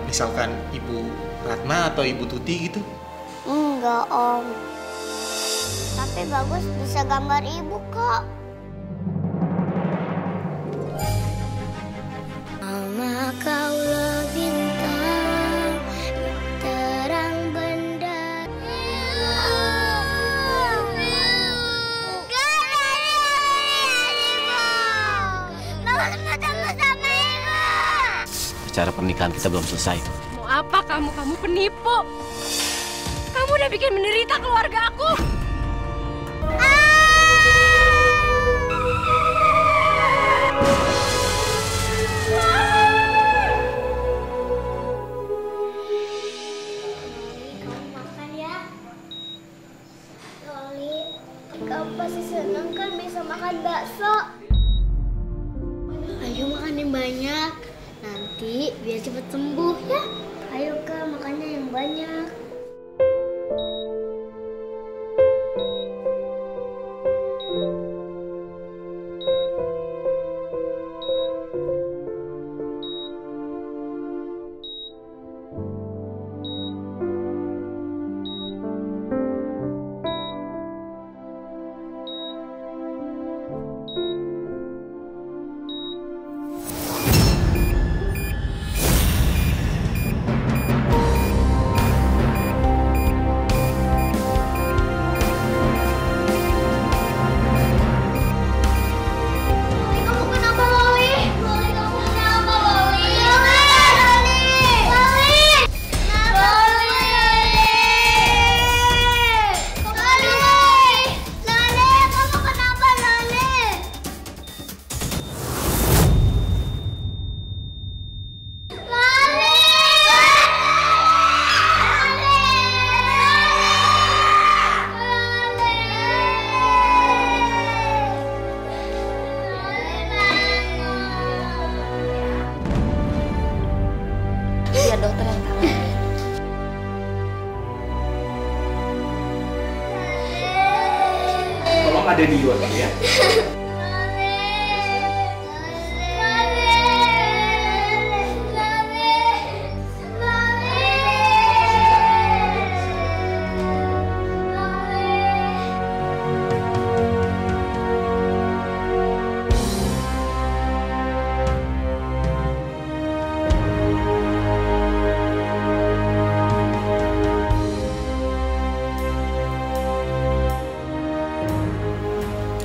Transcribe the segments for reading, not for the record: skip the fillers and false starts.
Misalkan Ibu Ratna atau Ibu Tuti gitu? Enggak, Om. Tapi bagus bisa gambar ibu kok. Mama kaulah bintang terang benderang. Acara pernikahan kita belum selesai. Mau apa kamu? Kamu penipu. Kamu udah bikin menderita keluarga aku. Kamu makan ya. Loli, kamu pasti senang kan bisa makan bakso. Ayo makan yang banyak. Nanti biar cepat sembuh ya. Ayo Kak, makannya yang banyak. Biar dokter yang tangani. Tolong ada di luar ya.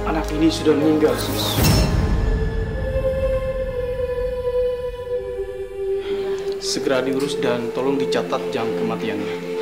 Anak ini sudah meninggal, Sus. Segera diurus dan tolong dicatat jam kematiannya.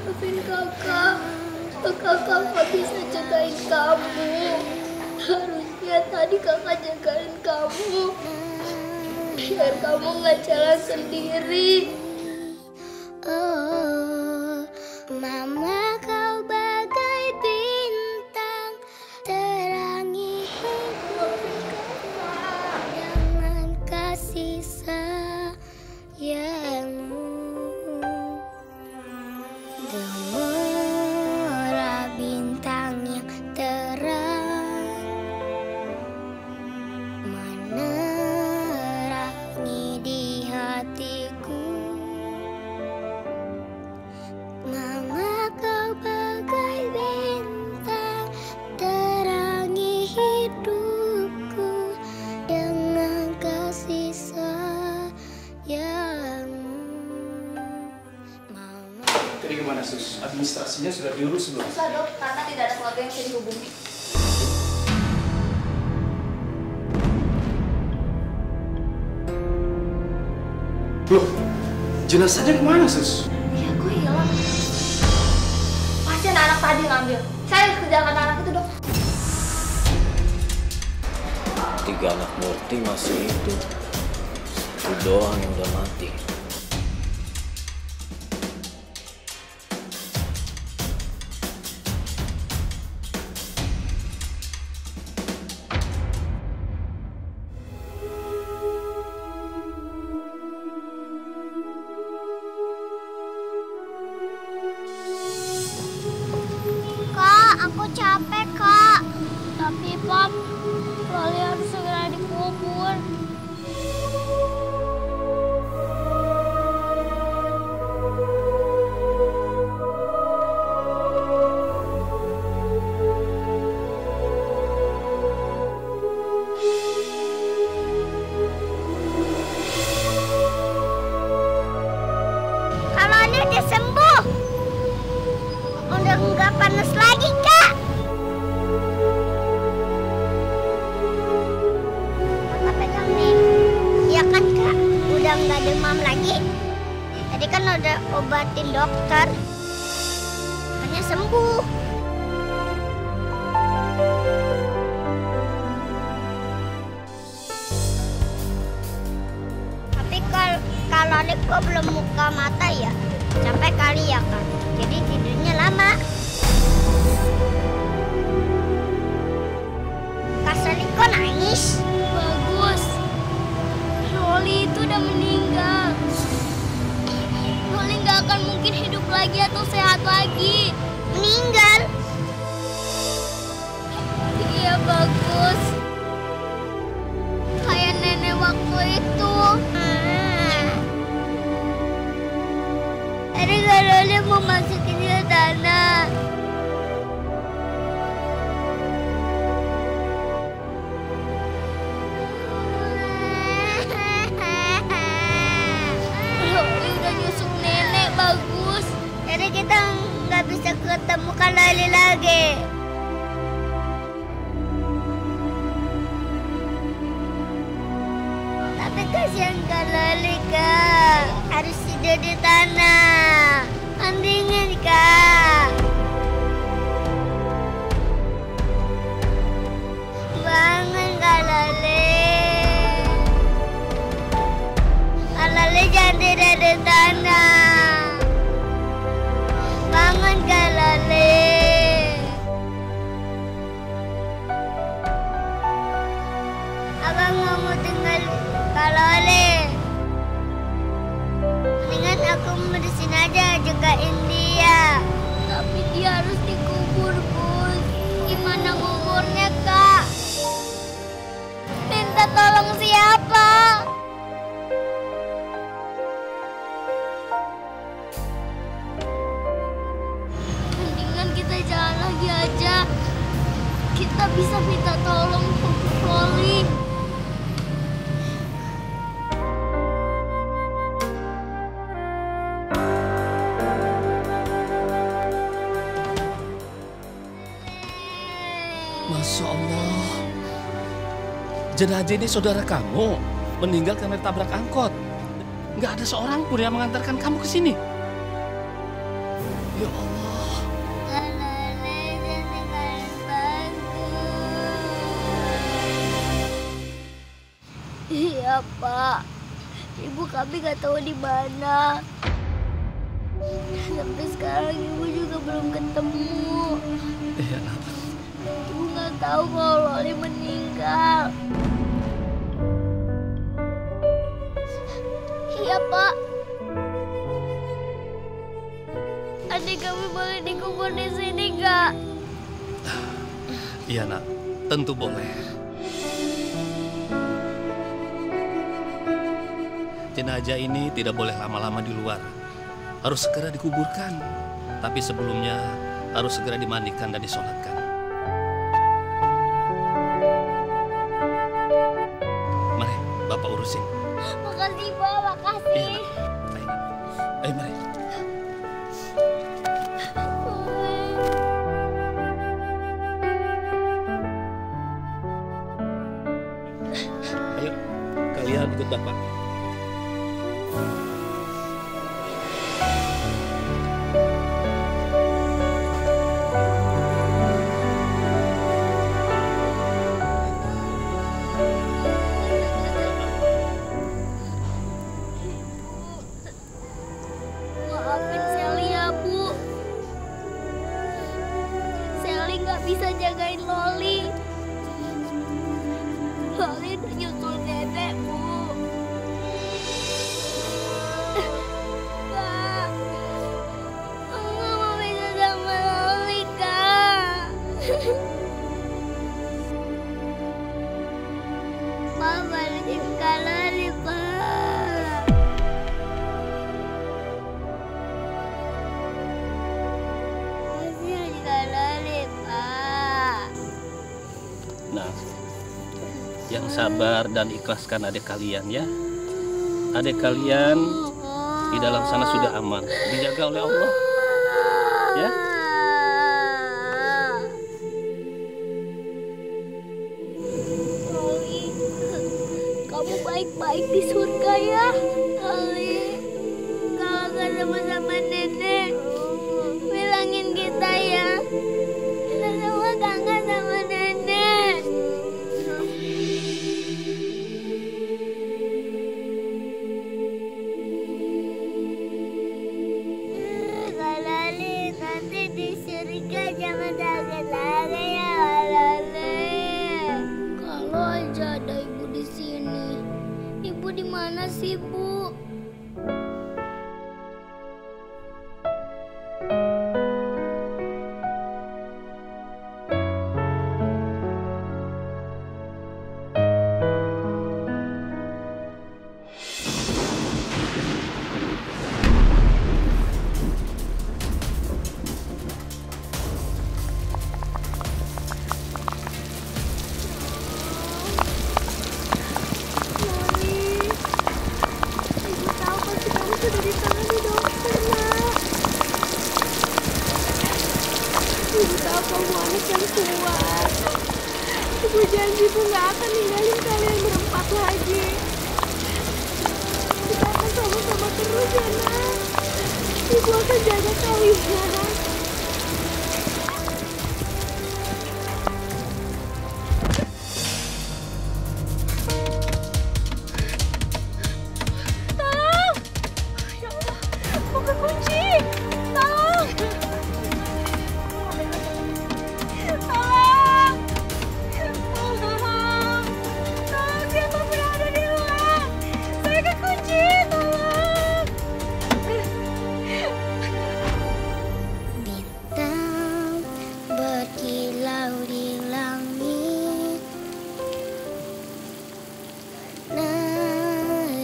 Maafin kakak. Kakak nggak bisa jagain kamu. Harusnya tadi kakak jagain kamu. Biar kamu nggak jalan sendiri. Oh, Mama kau bagai bintang terangi hidupku dengan kasih sayangmu. Gemerlap bintang yang terang menerangi di hatiku. Mama kau bagai bintang terangi hidupku dengan kasih sayangmu. Jadi gimana, Sus? Administrasinya sudah diurus belum? Susah dok, karena tidak ada keluarga yang bisa dihubungi. Loh, jenazahnya kemana, Sus? Ya, kok hilang? Pasti anak-anak tadi ngambil. Saya harus kejar anak-anak itu, Dok. 3 anak Murti masih hidup. Itu doang yang udah mati. Kak, aku capek, Kak. Tapi, Pap, Loli harus segera dikubur. Kalau ini udah sembuh, udah nggak panas lagi, Kak. Kakak pegang nih. Iya kan, Kak? Udah nggak demam lagi. Tadi kan udah obatin dokter. Hanya sembuh. Tapi kalau Alik kok belum buka mata ya? Capek kali ya, Kak. Jadi tidurnya lama. Kak Salik kok nangis? Bagus. Loli itu udah meninggal. Loli nggak akan mungkin hidup lagi atau sehat lagi. Meninggal? Iya, bagus. Kayak nenek waktu itu. Tadi Kak Loli mau masukin ke tanah. Loli udah nyusuk nenek, bagus. Jadi kita nggak bisa ketemu Kak Loli lagi. Tapi kasihan Kak Loli, Kak. Harus tidur di tanah. Kan dingin, Kak. Bangun, Kak Loli. Kak Loli jangan tidur di tanah. Bangun, Kak Loli. Abang nggak mau tinggal Kak Loli. Mendingan aku mau di sini aja jagain dia. Tapi dia harus dikubur, Bos. Gimana nguburnya, Kak? Minta tolong siapa? Mendingan kita jalan lagi aja. Kita bisa minta tolong ke Loli. Masya Allah. Jenazah ini saudara kamu meninggal karena ditabrak angkot. Nggak ada seorang pun yang mengantarkan kamu ke sini. Ya Allah. Kak Loli, jangan tinggalin bagus. Iya, Pak. Ibu kami nggak tahu di mana. Sampai sekarang ibu juga belum ketemu. Iya, nak. Ibu nggak tahu kalau Loli meninggal. Iya, Pak. Adik kami boleh dikubur di sini nggak? Iya, nak. Tentu boleh. Jenazah ini tidak boleh lama-lama di luar. Harus segera dikuburkan. Tapi sebelumnya harus segera dimandikan dan disolatkan. Mari, Bapak urusin. Makasih, Pak. Makasih. Iya, nak. Ayo, nak. Ayo, mari. Ayo, kalian ikut Bapak. Maafin Sally ya, Bu. Sally nggak bisa jagain Loli. Loli udah nyusul Nenek, Bu. Kak, aku nggak mau bisa sama Loli, Kak. Pak, balikin Kak Loli, Pak. Balikin Kak Loli, Pak. Nah, yang sabar dan ikhlaskan adik kalian ya. Adik kalian di dalam sana sudah aman, dijaga oleh Allah. Ya. Loli, kamu baik-baik di surga ya. Loli, kalau nggak sama-sama nenek, bilangin kita ya. Kita semua kangen sama nenek. Kak Loli, nanti di surga jangan sakit lagi ya, Kak Loli. Kalau aja ada ibu di sini. Ibu di mana sih, Bu? Loli, ibu tahu pasti kamu sudah ditangani dokter, Nak. Ibu tahu kamu anak yang kuat. Ibu janji ibu nggak akan ninggalin kalian berempat lagi. Kita akan sama-sama terus ya, Nak. Ibu akan jaga kalian. Tolong! Ya Allah, buka kunci! Tolong! Tolong! Tolong! Tolong, siapa berada di luar? Saya kekunci, tolong! Bintang berkilau di langit, menerangi.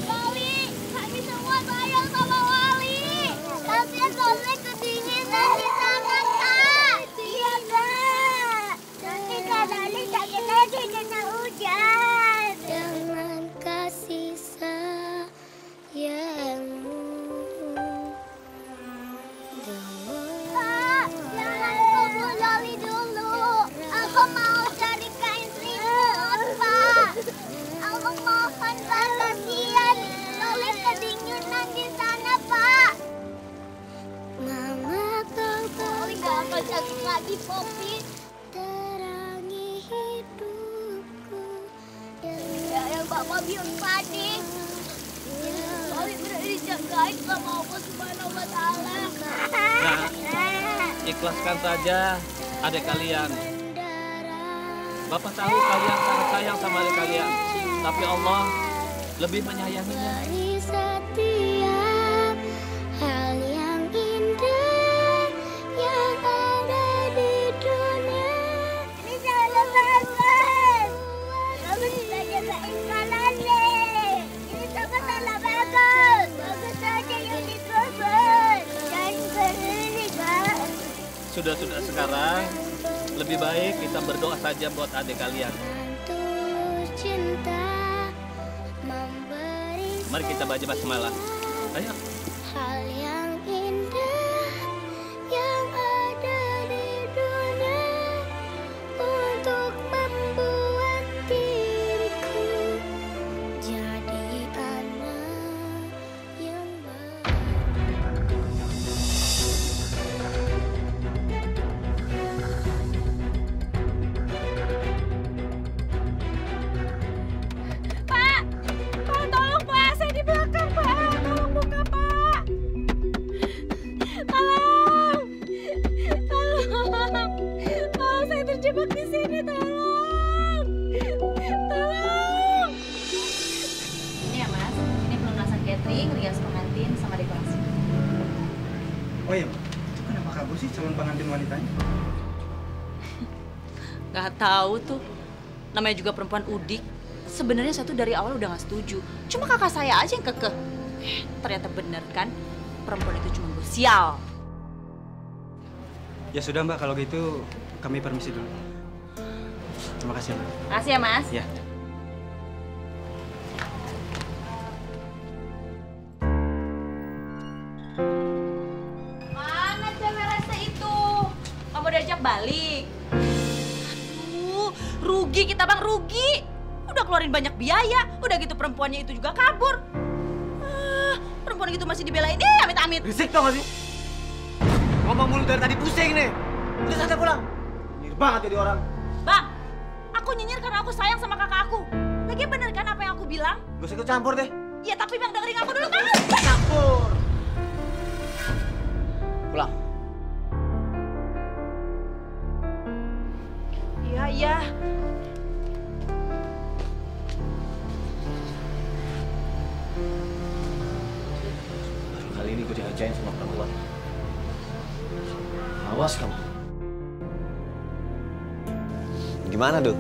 Loli, kami semua sayang sama Loli. Kasihan Loli kedinginan di sana, Kak. Iya, Kak. Nanti Kak Loli sakit lagi kena hujan. Dengan kasih sayangmu. Kak, jangan kubur Loli dulu. Aku mau cari kain selimut, Pak. Aku mohon, Pak, kasihan Loli kedinginan di sana, Pak. Mama, Loli nggak akan sakit lagi, Poppy. Terangi hidupku. Ya, yang Bapak bilang tadi. Loli benar dijagain sama Allah Subhanahu wa Ta'ala. Nah, ikhlaskan saja adik kalian. Bapak tahu kalian sangat sayang sama adik kalian, tapi Allah lebih menyayanginya. Dari setiap hal yang indah yang ada di dunia. Ini salah bagus. Kamu tidak jagain Kalale. Ini sama salah bagus. Bagus saja yang dikubur. Jangan berdiri, Kak. Sudah sekarang lebih baik kita berdoa saja buat adik kalian. Tulus cinta memberi Mari kita baca basmalah. Ayo. hal yang indah yang ada di dunia untuk membuat diriku jadi anak sama dekorasi. Oh iya, itu kenapa kabur sih calon pengantin wanitanya? Gak tahu tuh. Namanya juga perempuan udik. Sebenarnya saya tuh dari awal udah gak setuju. Cuma kakak saya aja yang kekeh. Ternyata bener kan, perempuan itu cuma sial. Ya sudah Mbak, kalau gitu kami permisi dulu. Terima kasih Mbak. Makasih ya, Mas. Ya. Mana cewek rese itu? Kamu diajak balik? Aduh, rugi kita Bang, rugi. Udah keluarin banyak biaya, udah gitu perempuannya itu juga kabur. Perempuan itu masih dibelain, amit-amit. Risik tau gak sih? Ngomong mulu dari tadi pusing nih. Udah saja pulang. Nyir banget jadi orang. Bang, aku nyinyir karena aku sayang sama kakak aku. Lagi bener kan apa yang aku bilang? Gak usah ikut campur deh. Iya, tapi Bang dengerin aku dulu kan? Campur. Pulang. Iya. Baru kali ini gue diajain sama perempuan. Awas kamu. Gimana, Duk?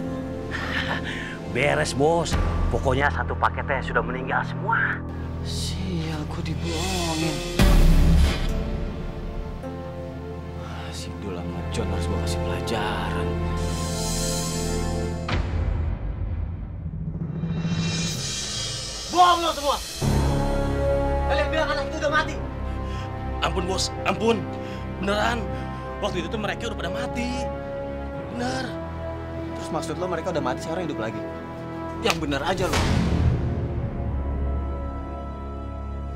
Beres, Bos. Pokoknya satu paketnya sudah meninggal semua. Sial, gue dibohongin. Si Dul sama John harus gue kasih pelajaran. Bohong lo semua! Kalian bilang anak itu udah mati. Ampun bos, ampun. Beneran. Waktu itu tuh mereka udah pada mati. Bener. Terus maksud lo mereka udah mati sekarang hidup lagi? Yang bener aja lo.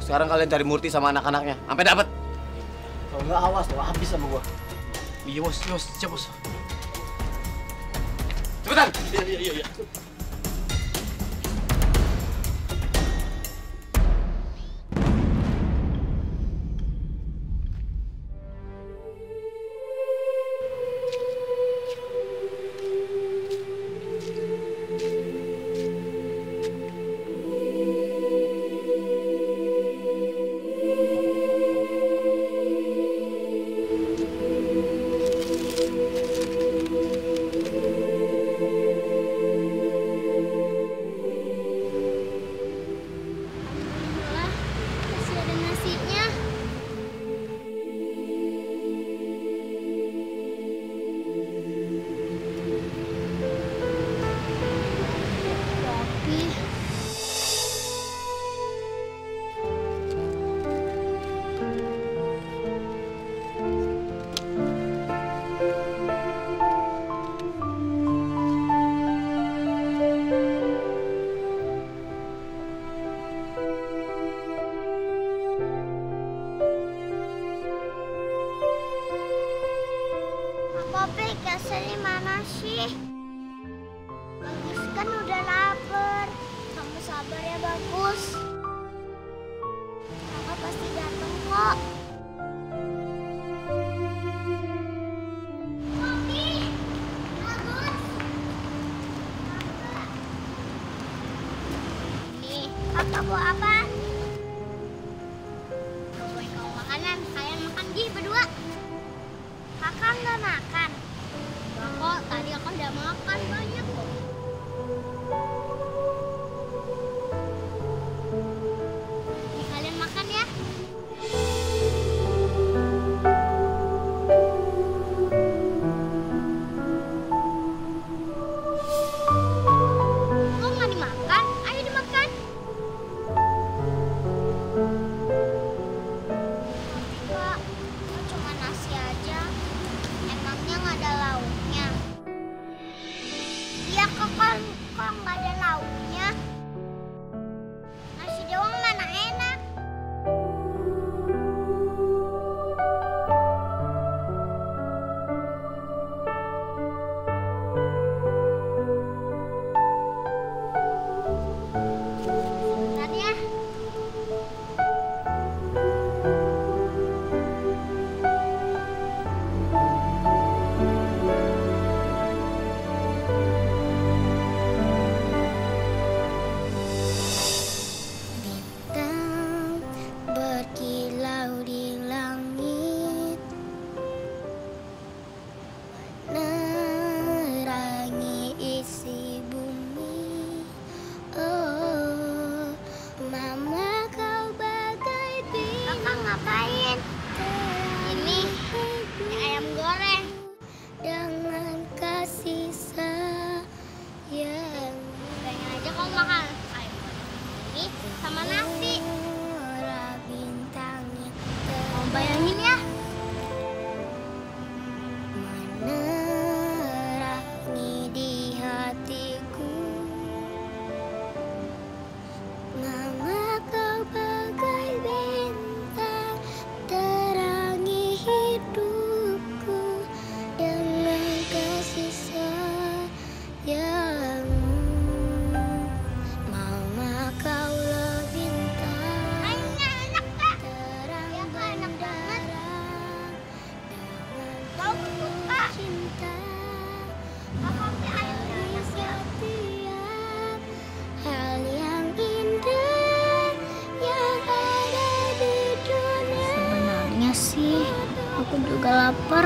Sekarang kalian cari Murti sama anak-anaknya, sampai dapet. Kalau nggak awas lo habis sama gua. Iya bos, siap bos. Cepetan. Iya. Masih ada nasinya. Tapi Popi, Keseli mana sih? Bagus kan udah lapar. Kamu sabar ya, Bagus. Kakak pasti datang kok. Popi, Bagus. Ini, kakak bawa apa? Bawa kamu makanan. Kalian makan berdua. Kakak nggak makan. Kok tadi aku udah makan banyak kok. Nih, kalian makan ya. Kok nggak dimakan? Ayo dimakan.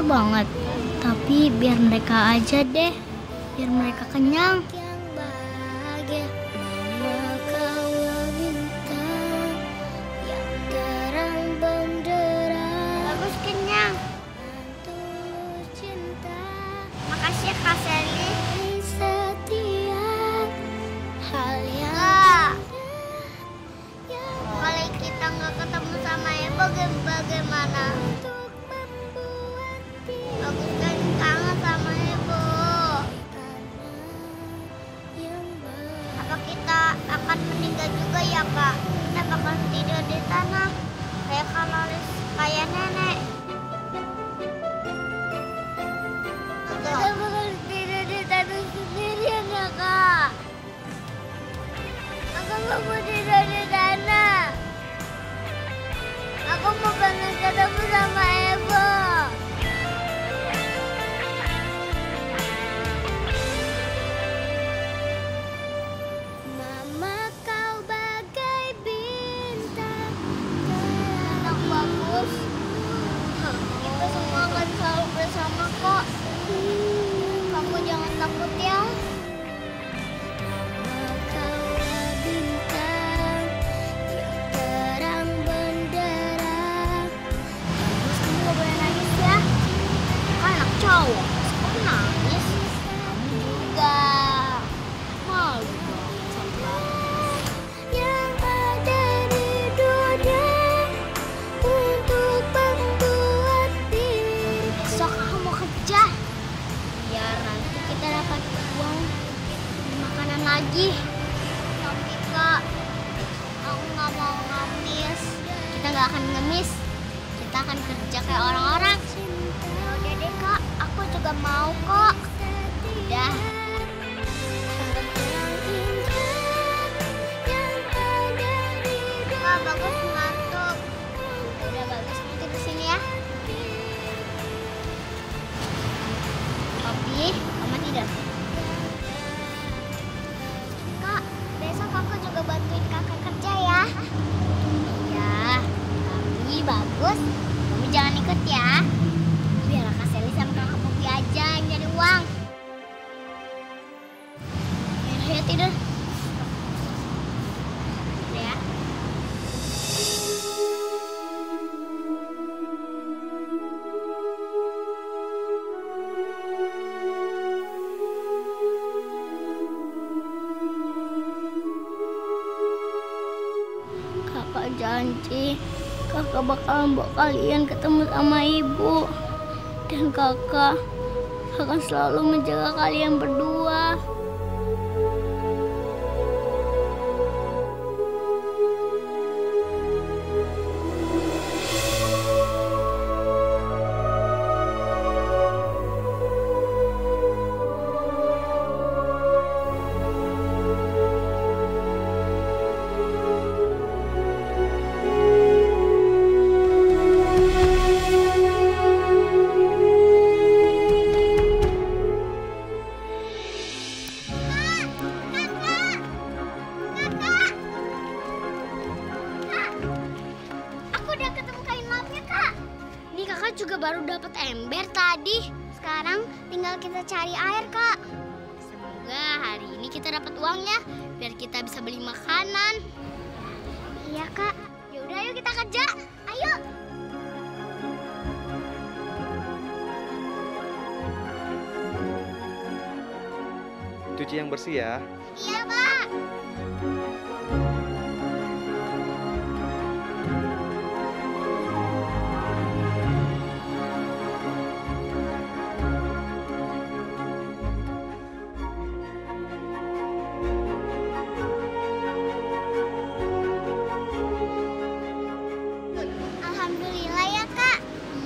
banget. Tapi biar mereka aja deh, biar mereka kenyang. Bagus kenyang. Makasih ya Kak Sally. Kalau kita nggak ketemu sama Ibu, bagaimana? Aku kan kangen sama Ibu. Apa kita akan meninggal juga ya Kak? Kita bakal tidur di tanah kayak Kalalis, kayak nenek. Kita bakal tidur di tanah sendirian ya Kak. Aku nggak mau tidur di tanah. Aku mau banget ketemu sama Ibu. Mama, kau bagai bintang yang bagus. Kita semua akan selalu bersama kok. Kamu jangan takut ya. Cowok, kok nangis? Kamu juga malu yang ada di dunia untuk membuat diri. Besok aku mau kerja biar nanti kita dapat uang makanan lagi. Tapi Kak, aku nggak mau ngamis. Kita nggak akan ngemis. Kita akan kerja kayak orang-orang. Udah deh Kak, aku juga mau kok. Udah. Kak, bagus ngantuk. Udah bagus nanti di sini ya. Tapi, Mama tidak. Kak, besok aku juga bantuin kakak kerja ya. Iya, tapi bagus. Kamu jangan ikut ya. Biar Kak Sally sama kakak Poppy aja yang nyari uang. Ya tidur. Ya. Kakak janji kakak bakal bawa kalian ketemu sama Ibu. Dan kakak akan selalu menjaga kalian berdua. Juga baru dapat ember tadi. Sekarang tinggal kita cari air, Kak. Semoga hari ini kita dapat uangnya biar kita bisa beli makanan. Iya, Kak. Yaudah, ayo kita kerja. Ayo. Cuci yang bersih ya. Iya, Pak. Alhamdulillah ya, Kak.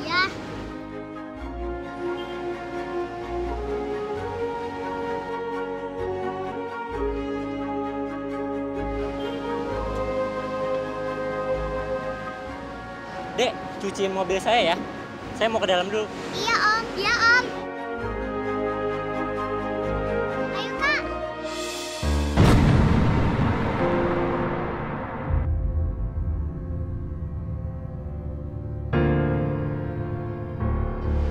Iya. Dek, cuci mobil saya ya. Saya mau ke dalam dulu. Iya, Om. Iya, Om. Ayo, Kak.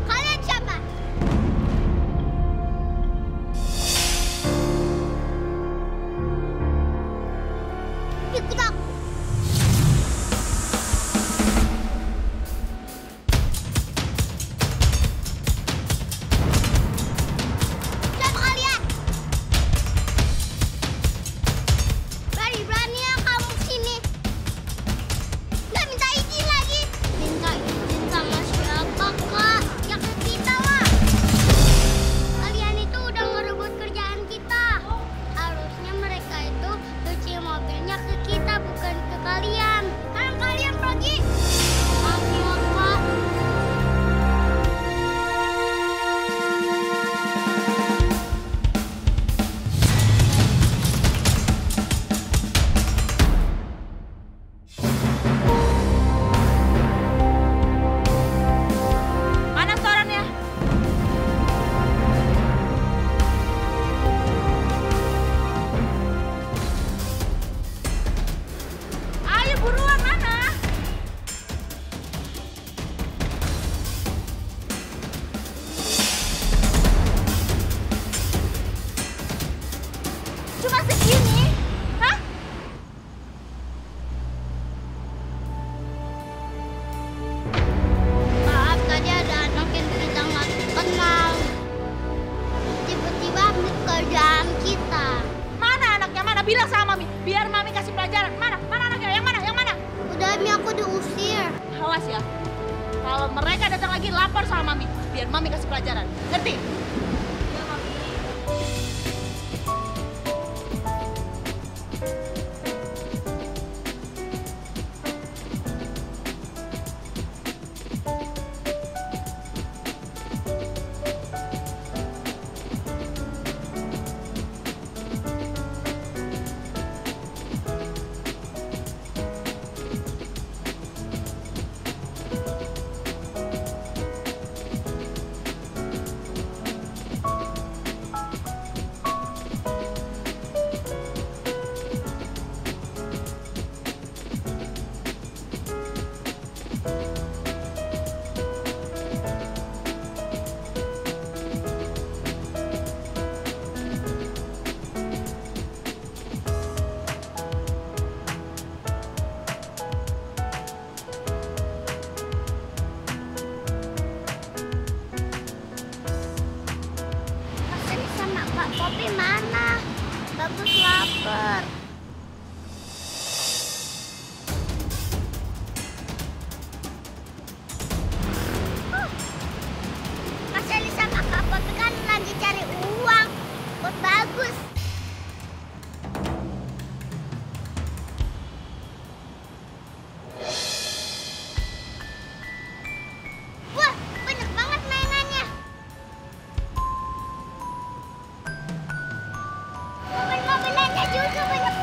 Kalian biar Mami kasih pelajaran. Mana? Mana anaknya? Yang mana? Yang mana? Udah, Mi, aku diusir. Awas ya. Kalau mereka datang lagi, lapor sama Mami. Biar Mami kasih pelajaran. Ngerti? Ya, Mami. Kasih sama Kak Popi mana? Bagus lapar. Kak Sally sama Kak Popi kan lagi cari uang buat Bagus. Wah, banyak banget mainannya. Mobil-mobilannya juga banyak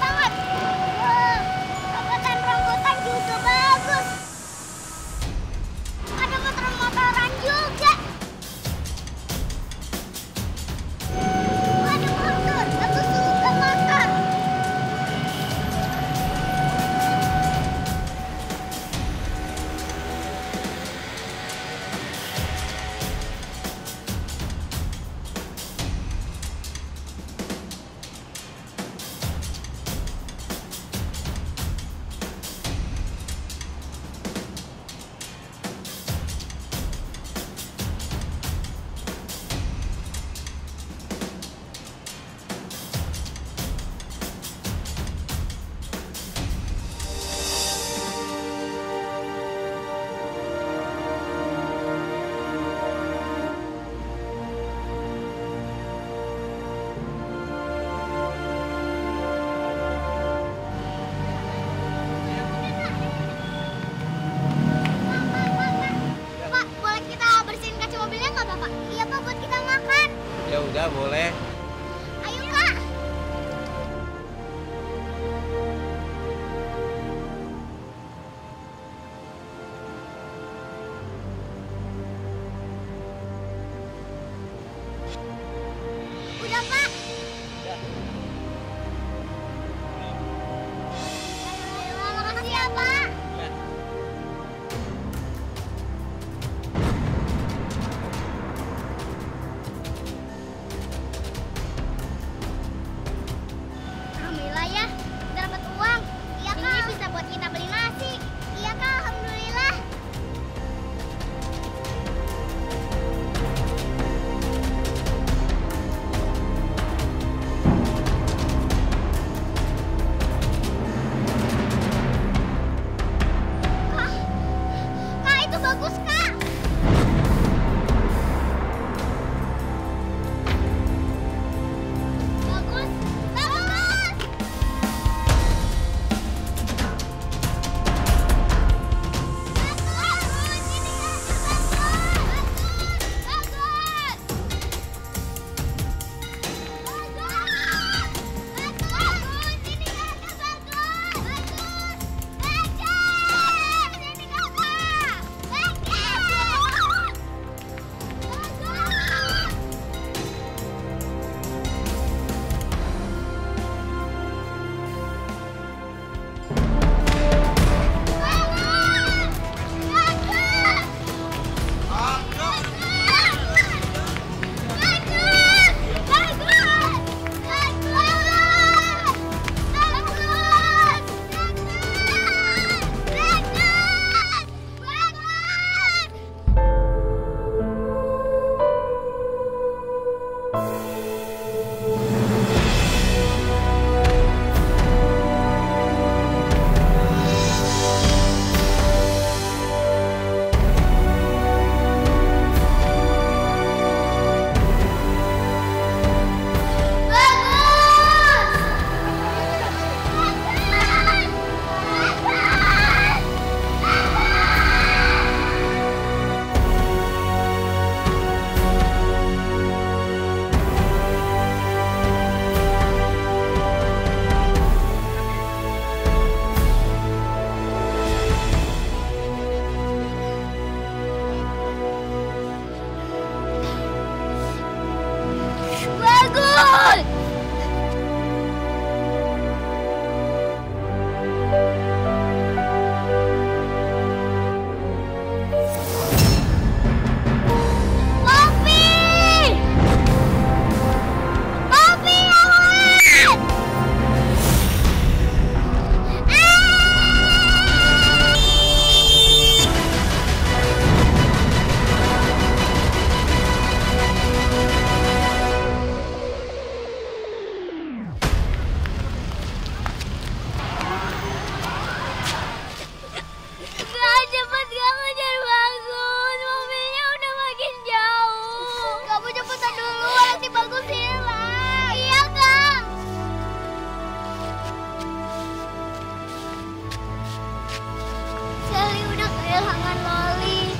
kehilangan Loli,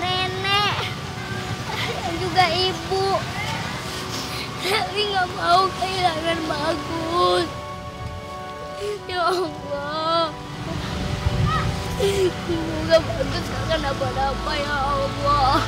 nenek, dan juga ibu. Tapi nggak mau kehilangan Bagus. Ya Allah. Semoga Bagus gak kenapa-napa ya Allah.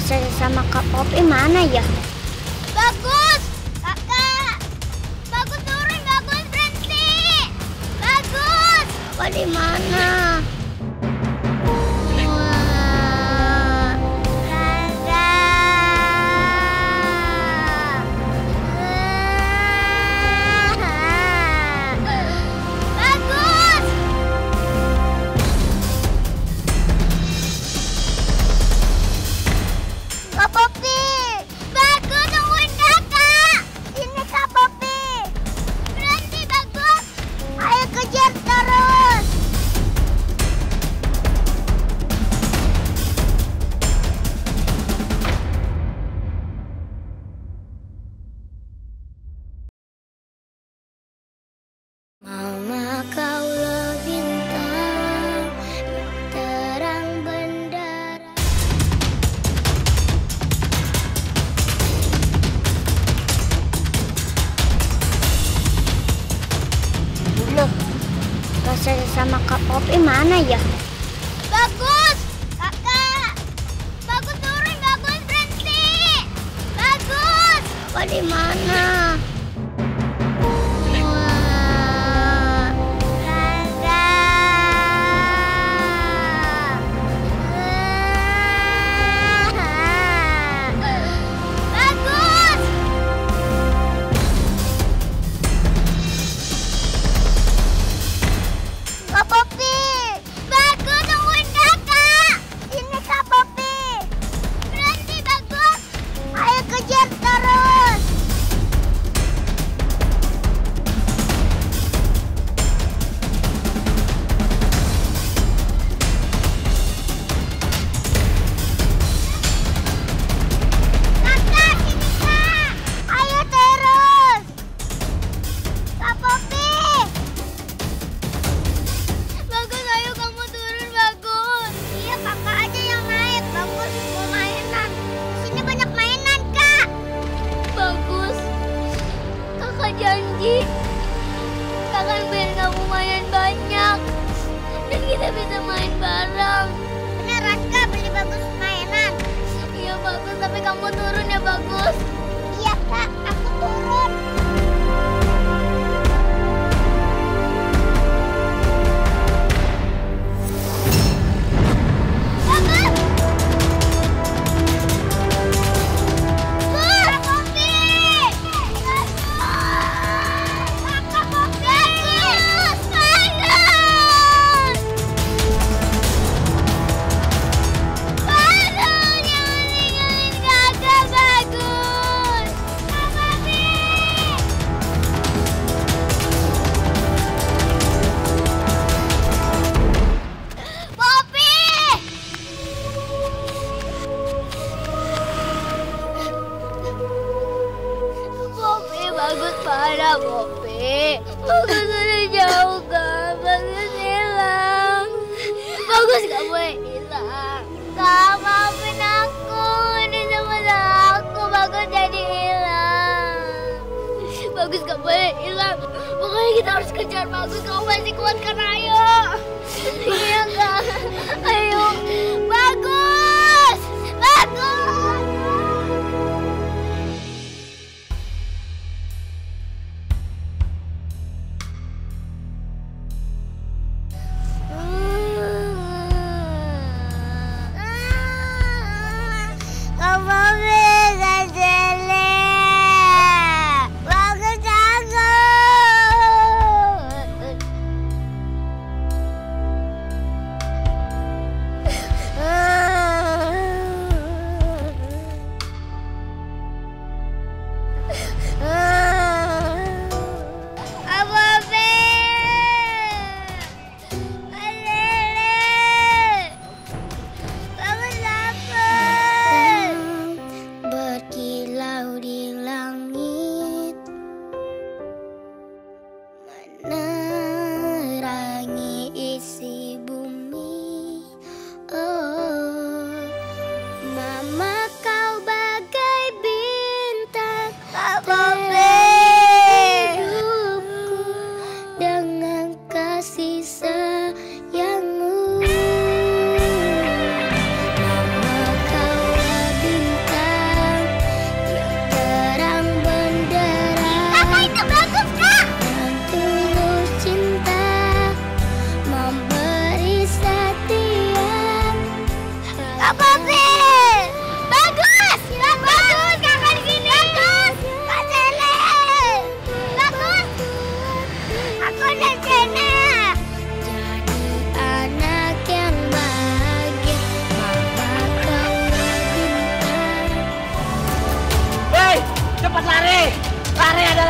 Saya sama Kak Popi mana ya? Bagus! Kakak! Bagus turun, Bagus berhenti! Bagus! Kok di mana? Mama kaulah bintang terang bendera. Loh, saya sama Kak Popi mana ya? Bagus! Kakak! Bagus turun, Bagus berhenti! Bagus! Kok di mana? Janji kakak biar kamu main banyak dan kita bisa main bareng. Beneran Kak, beli Bagus mainan? Iya Bagus, tapi kamu turun ya Bagus. Iya Kak, aku turun. Bagus parah, Popi. Bagus udah jauh kan, Bagus hilang. Bagus gak boleh hilang. Kak, maafin aku. Ini semua salah aku, Bagus jadi hilang. Bagus gak boleh hilang. Pokoknya kita harus kejar Bagus. Kamu masih kuat kan, ayo. Iya Kak, ayo. Bagus! Bagus!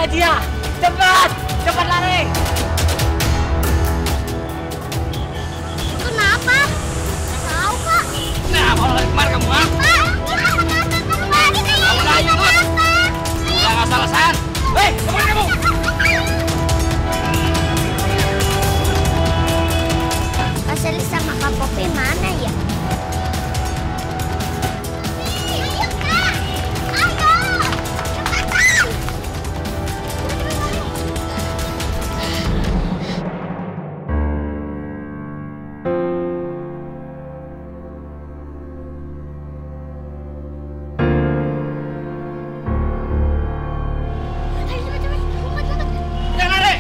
Mana dia? Cepat! Cepat lari! Kenapa? Tahu, Kak. Nah, mau lari kemana kamu, ha? Kamu dah ikut. Udah nggak salah alasan. Hei, kemana kamu? Kak Sally sama Kak Poppy mana ya? Ayo, Kak. Ayo. Cepetan. Jangan lari.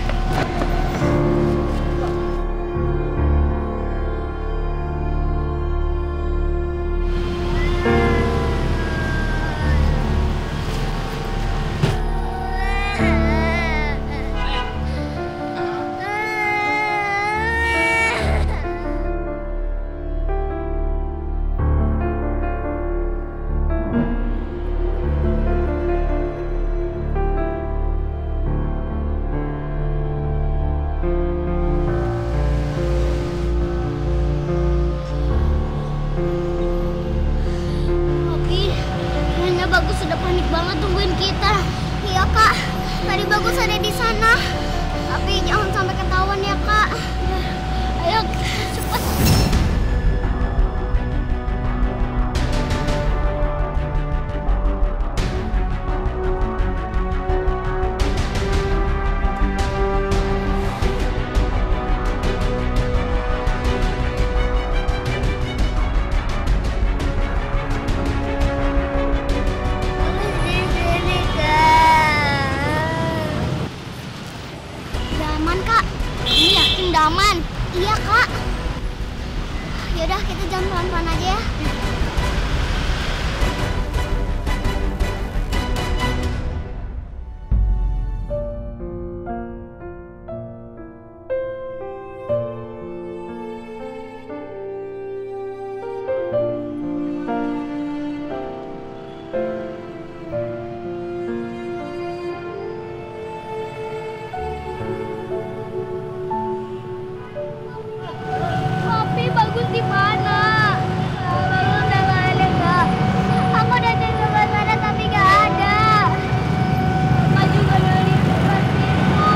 Tapi kayaknya Bagus sudah panik banget tungguin kita. Iya, Kak. Tadi Bagus ada di sana. Tapi jangan sampai ketahuan ya, Kak. Ayo, cepat. Daman, Kak. Ini yakin daman. Iya, Kak. Yaudah, kita jalan pelan-pelan aja ya. Tapi Bagus di mana? Bagus udah nggak ada, Kak. Aku udah cari ke sana tapi nggak ada. Kak juga dari tempat itu.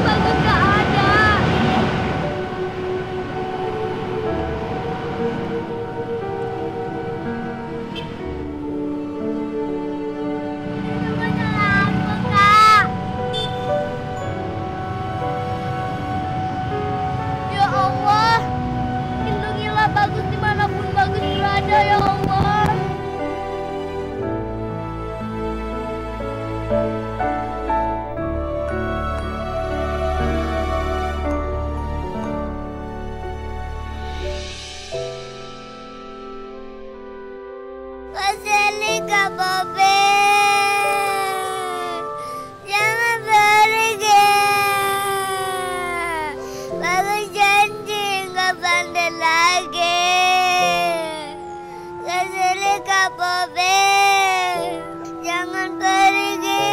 Bagus nggak ada. Itu masalah aku, Kak. Ya Allah, lindungilah Bagus dimanapun Bagus berada, ya Allah. Kak Sally, Kak Poppy, jangan pergi. Bagus janji nggak bandel lagi. Kak Sally, Kak Poppy, jangan pergi.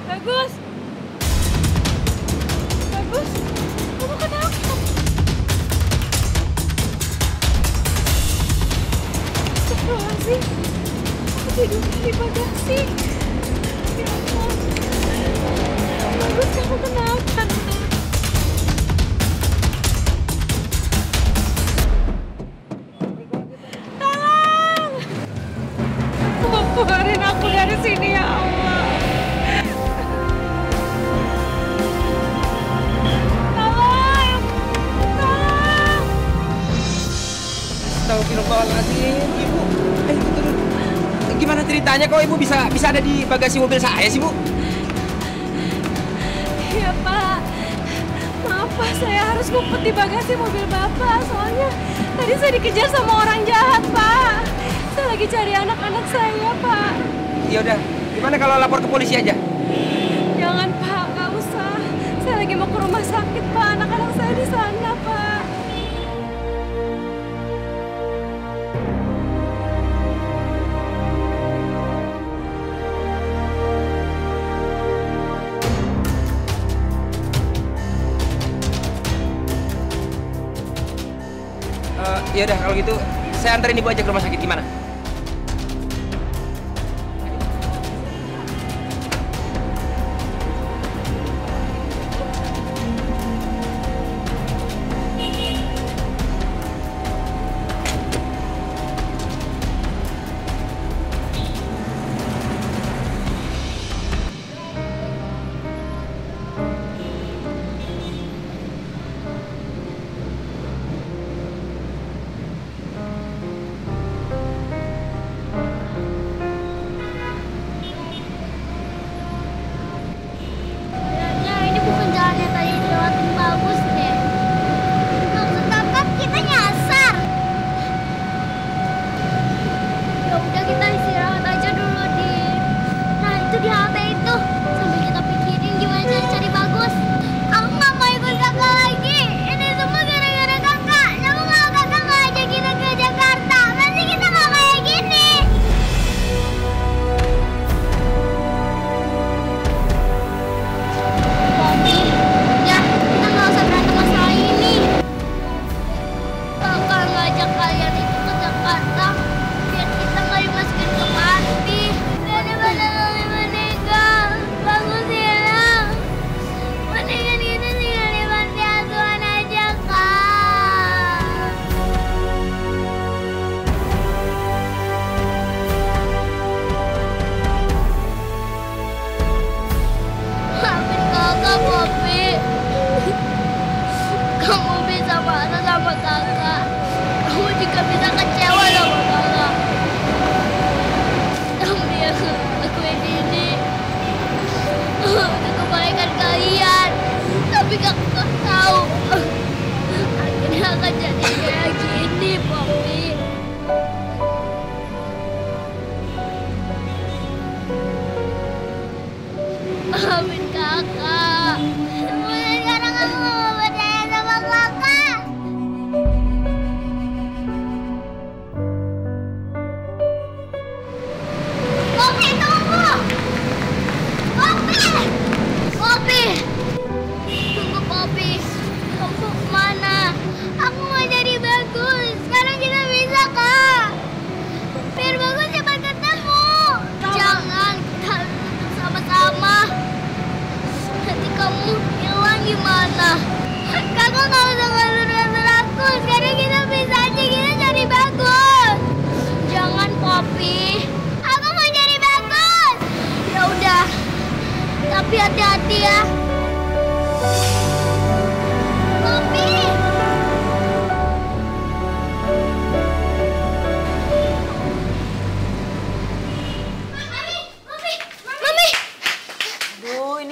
Bagus! Bagus! Kamu kenapa? Astagfirullahaladzim. Aku tidur di bagasi. Ya Allah. Bagus, kamu kenapa? Tolong! Keluarin aku dari sini, ya Allah. Tolong! Tolong! Astagfirullahaladzim, Ibu. Ibu turun. Gimana ceritanya kok Ibu bisa ada di bagasi mobil saya sih, Bu? Iya, Pak. Maaf, Pak. Saya harus ngumpet di bagasi mobil Bapak. Soalnya tadi saya dikejar sama orang jahat, Pak. Saya lagi cari anak-anak saya, Pak. Ya udah, gimana kalau lapor ke polisi aja? Jangan, Pak. Nggak usah. Saya lagi mau ke rumah sakit, Pak. Anak-anak saya di sana, Pak. Ya udah kalau gitu saya anterin ibu aja ke rumah sakit, gimana?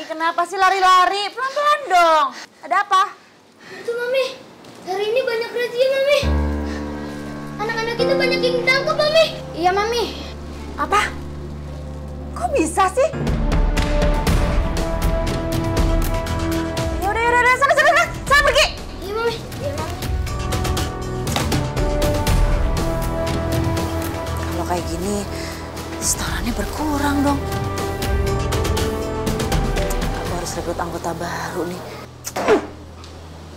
Kenapa sih lari-lari? Pelan-pelan dong. Ada apa? Itu Mami, hari ini banyak razia Mami. Anak-anak kita banyak yang ditangkap Mami. Iya Mami. Apa? Kok bisa sih? Ya udah, sana pergi. Iya Mami. Iya Mami. Kalau kayak gini, setorannya berkurang dong. Rekrut anggota baru nih.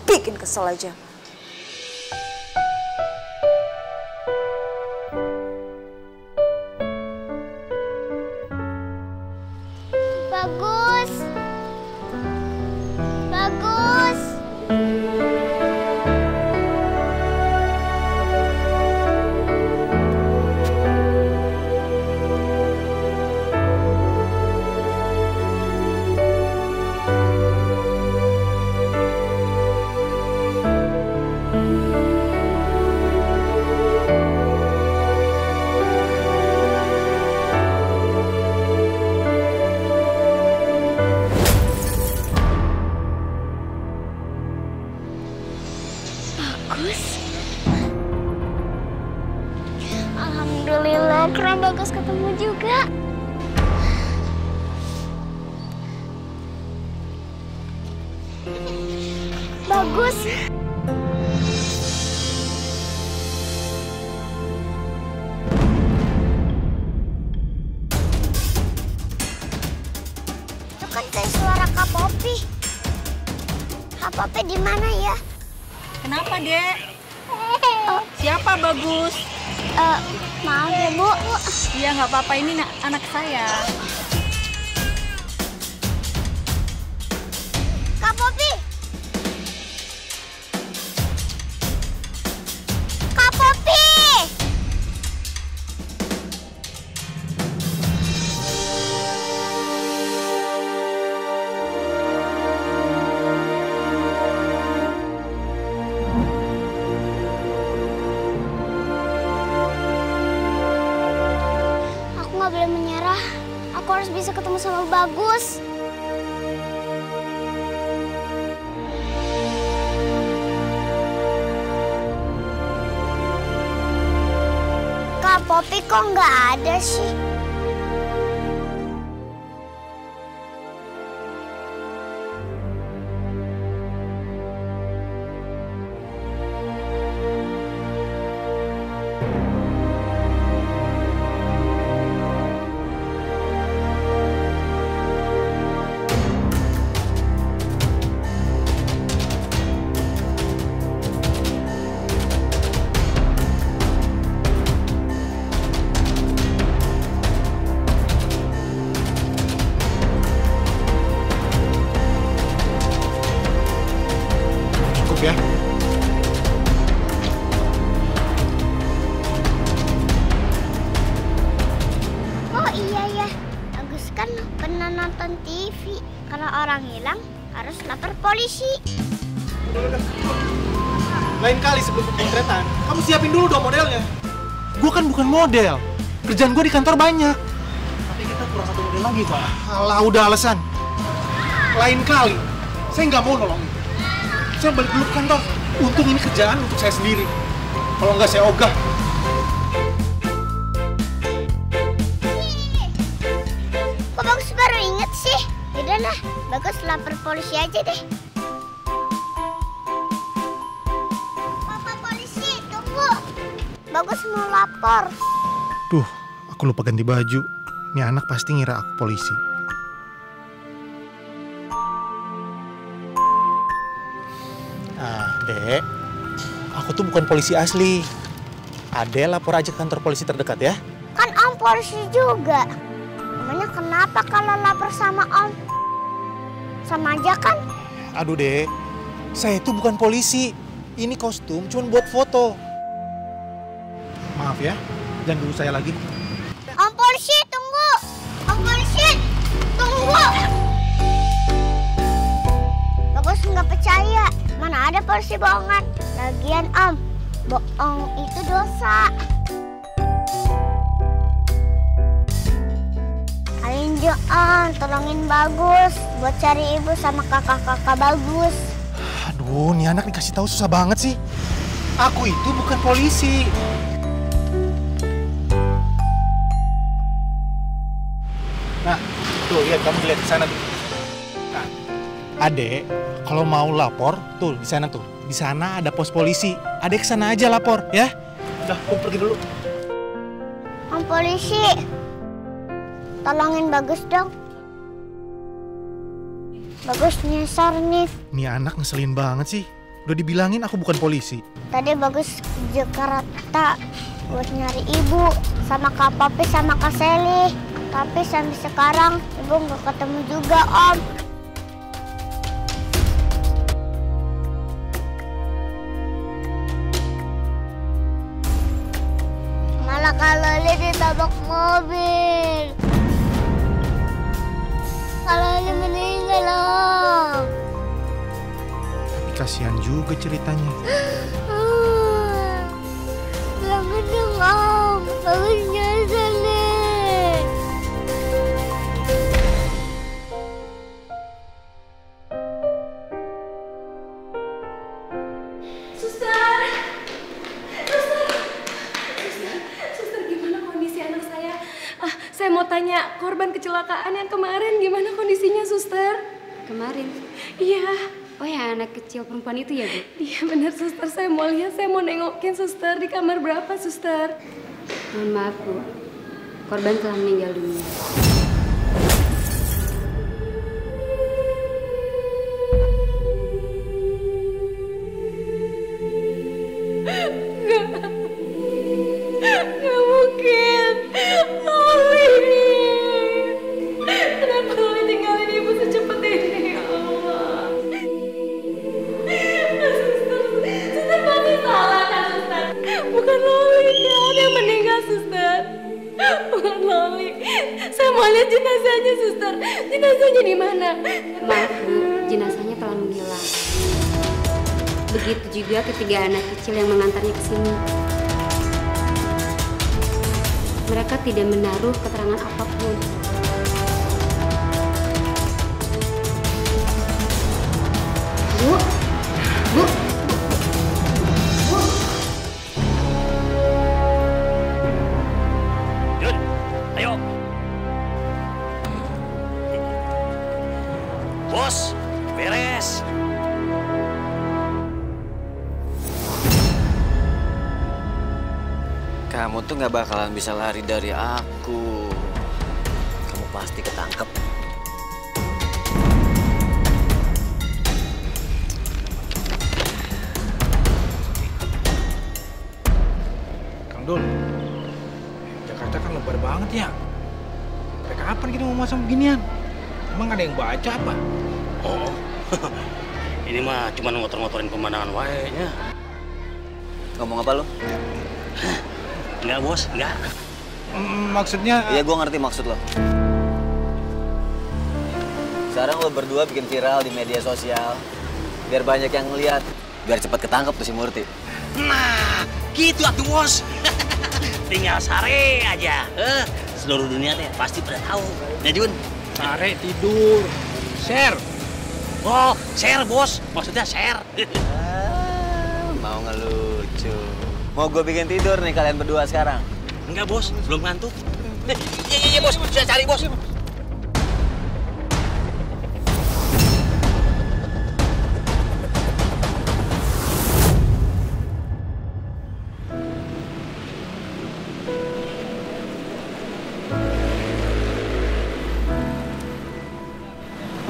Bikin kesel aja. Bagus. Bagus. Alhamdulillah, akhirnya Bagus ketemu juga. Bagus. Popi di mana ya? Kenapa, Dek? Siapa Bagus? Maaf ya, Bu. Iya, nggak apa-apa. Ini anak saya. Kak Popi! Kak Popi! Aku nggak boleh menyerah. Aku harus bisa ketemu sama Bagus. Kak Popi kok nggak ada sih? Ya. Oh iya ya, Agus kan pernah nonton TV. Kalau orang hilang harus lapor polisi. Lain kali sebelum pemotretan, kamu siapin dulu dong modelnya. Gue kan bukan model, kerjaan gue di kantor banyak. Tapi kita kurang satu model lagi, Pak. Alah, udah alasan. Lain kali, saya nggak mau nolongin. Saya balik dulu ke kantor. Untung ini kerjaan untuk saya sendiri. Kalau nggak saya ogah. Kok Bagus baru inget sih? Yaudah lah, Bagus lapor polisi aja deh. Papa polisi, tunggu. Bagus mau lapor. Duh, aku lupa ganti baju. Ini anak pasti ngira aku polisi. Dek, aku tuh bukan polisi asli. Ade lapor aja ke kantor polisi terdekat ya. Kan Om polisi juga. Emangnya kenapa kalau lapor sama Om? Sama aja kan? Aduh Dek, saya itu bukan polisi. Ini kostum cuma buat foto. Maaf ya, jangan dulu saya lagi. Om polisi, tunggu. Om polisi, tunggu. Bagus nggak percaya. Mana ada polisi bohongan. Lagian Om, bohong itu dosa. Ayo Om, tolongin Bagus buat cari ibu sama kakak-kakak Bagus. Aduh, nih anak dikasih tahu susah banget sih. Aku itu bukan polisi. Nah, tuh lihat, kamu lihat di sana tuh. Nah, Adek, kalau mau lapor, tuh di sana tuh. Di sana ada pos polisi. Adek kesana aja lapor, ya. Udah, aku pergi dulu. Om polisi, tolongin Bagus dong. Bagus nyasar nih. Nih anak ngeselin banget sih. Udah dibilangin aku bukan polisi. Tadi Bagus ke Jakarta buat nyari ibu sama Kak Popi sama Kak Seli. Tapi sampai sekarang ibu nggak ketemu juga Om. Malah Kak Loli ditabrak mobil. Kak Loli meninggal Om. Tapi kasihan juga ceritanya. Selamat dong Om. Bagus nyasar nih. Saya mau tanya, korban kecelakaan yang kemarin gimana kondisinya, Suster? Kemarin? Iya. Oh ya, anak kecil perempuan itu ya, Bu? Iya benar, Suster. Saya mau lihat, saya mau nengokin, Suster. Di kamar berapa, Suster? Mohon maaf, Bu. Korban telah meninggal dunia. Bukan Loli. Saya mau lihat jenazahnya, suster. Jenazahnya di mana? Maaf, Bu. Jenazahnya telah menghilang. Begitu juga ketiga anak kecil yang mengantarnya ke sini. Mereka tidak menaruh keterangan apapun. Bu, Bu, Bu. Jun, ayo. Bos, beres. Kamu tuh nggak bakalan bisa lari dari aku. Kamu pasti ketangkep. Kang Dul, Jakarta kan lebar banget ya. Sampai kapan kita mau masang beginian? Emang ada yang baca apa? Oh, ini mah cuma ngotor-ngotorin pemandangan wae nya. Ngomong apa lo? Enggak, Bos, enggak. Maksudnya... Iya, gua ngerti maksud lo. Sekarang lo berdua bikin viral di media sosial. Biar banyak yang ngeliat. Biar cepat ketangkep tuh si Murti. Nah, gitu atuh, Bos. Tinggal sare aja. Seluruh dunia teh pasti pada tahu. Ya, Jun? Sare tidur. Share. Oh, share, Bos. Maksudnya share. Mau ngelucu. Mau gue bikin tidur nih kalian berdua sekarang? Enggak, Bos. Belum ngantuk. Iya, Bos. Sudah cari, Bos.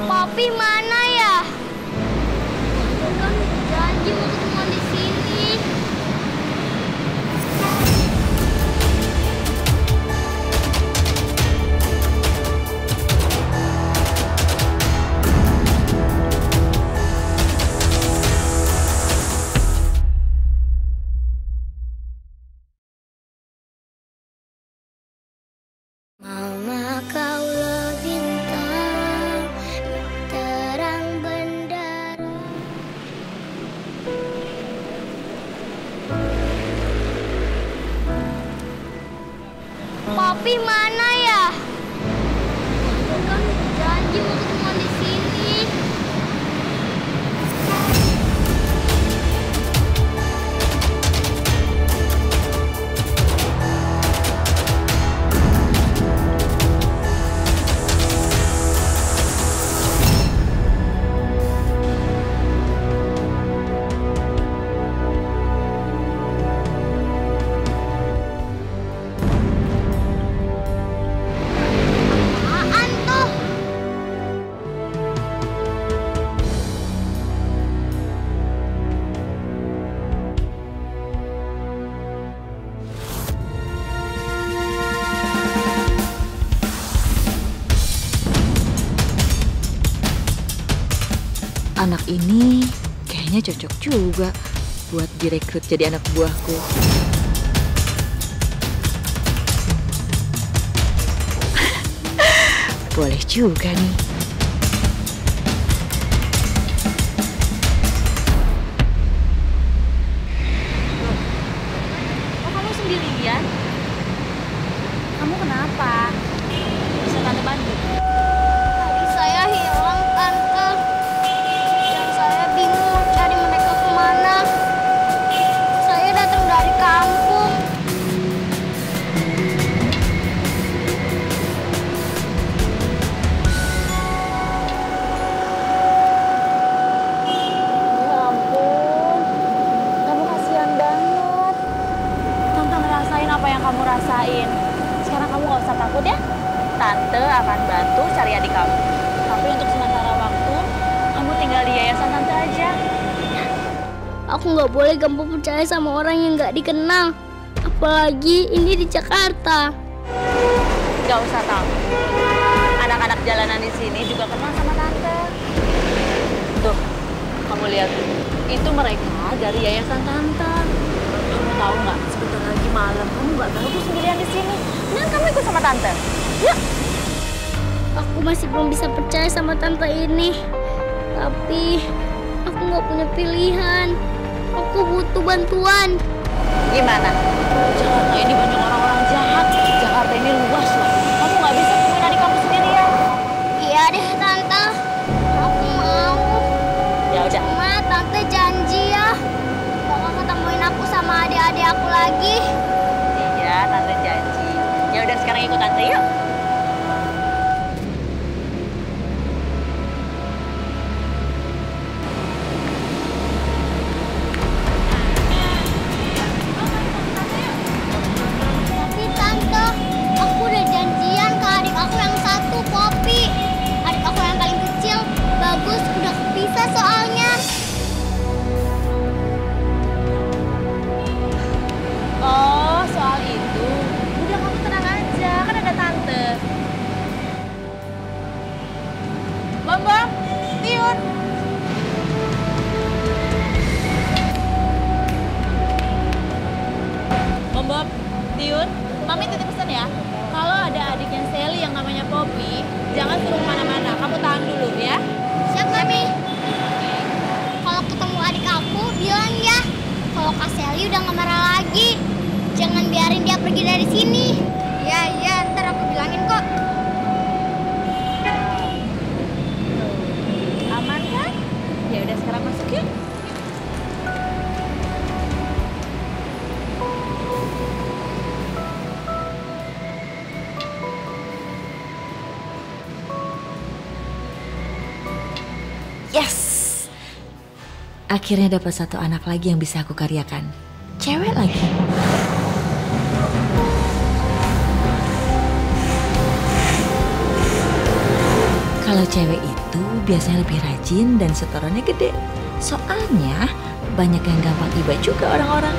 Papi mana ya? Kan janji mau ketemu di sini. Mama kaulah bintang terang bendera. Papi mana ya? Kan janji mau ketemu di sini. Apaan tuh? Anak ini kayaknya cocok juga buat direkrut jadi anak buahku. Boleh juga nih. Oh, kamu sendirian? Kamu kenapa? Bisa tante bantu? Tadi saya hilang, Tante. Dan saya bingung mau cari mereka kemana. Saya datang dari kampung. Ya ampun, kamu kasihan banget. Tante ngerasain apa yang kamu rasain. Sekarang kamu gak usah takut ya. Tante akan bantu cari adik kamu. Tapi untuk sementara waktu, kamu tinggal di yayasan Tante aja. Aku nggak boleh gampang percaya sama orang yang nggak dikenal. Apalagi ini di Jakarta. Gak usah takut. Anak-anak jalanan di sini juga kenal sama Tante. Tuh, kamu lihat. Itu mereka dari yayasan Tante. Kamu tahu nggak? Sebentar lagi malam kamu nggak bagus sendirian di sini. Dan kamu ikut sama tante. Yuk. Aku masih belum bisa percaya sama tante ini. Tapi aku nggak punya pilihan. Aku butuh bantuan. Gimana? Jakarta ini banyak orang-orang jahat. Jakarta ini luas loh. Kamu nggak bisa temuin adik kamu sendirian. Iya deh tante. Aku mau. Ya udah. Cuma tante janji ya bakal ketemuin aku sama adik-adik aku lagi. Iya, tante janji. Ya udah sekarang ikut tante yuk. Tapi tante, aku udah janjian ke adik aku yang satu, Poppy. Adik aku yang paling kecil, Bagus, udah kepisah soalnya. Oh, soal itu. Udah kamu tenang aja, kan ada tante. Bambang, Tiun. Bambang, Tiun, Mami titip pesan ya. Kalau ada adiknya Sally yang namanya Poppy, jangan suruh kemana-mana. Kamu tahan dulu ya. Siap, Mami. Kalau ketemu adik aku, bilang ya. Kalau Kak Sally udah nggak marah lagi. Jangan biarin dia pergi dari sini. Iya, ntar aku bilangin kok. Aman kan? Ya udah sekarang masuk yuk. Yes! Akhirnya dapat satu anak lagi yang bisa aku karyakan. Cewek lagi. Kalau cewek itu biasanya lebih rajin dan setorannya gede. Soalnya banyak yang gampang iba juga orang-orang.